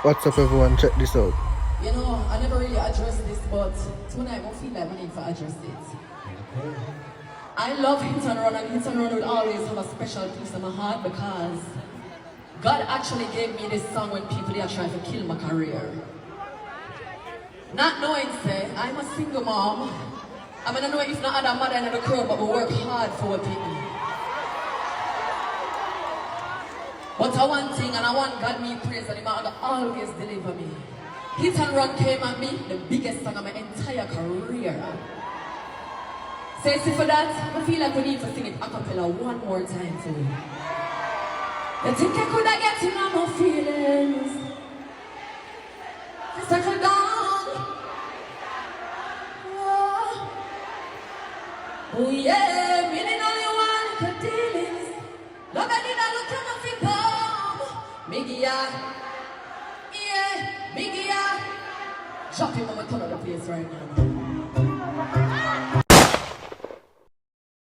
What's up, everyone? Check this out. You know, I never really addressed this, but tonight I feel like we need to address it. I love Hit and Run, and Hit and Run will always have a special place in my heart because God actually gave me this song when people are trying to kill my career. Not knowing, say, I'm a single mom. I mean, I know if not other mother in the crowd, but we work hard for what people. But I want thing, and I want God me praise, and He will always deliver me. Hit and Run came at me, the biggest song of my entire career. So see for that, I feel like we need to sing it acapella one more time too. You think I could have get in on my feelings? To settle down. Oh yeah, meaning only one little dealings. Love I did not look at my finger. Miggy yeah, Miggy. Drop him on my turn of the place right now.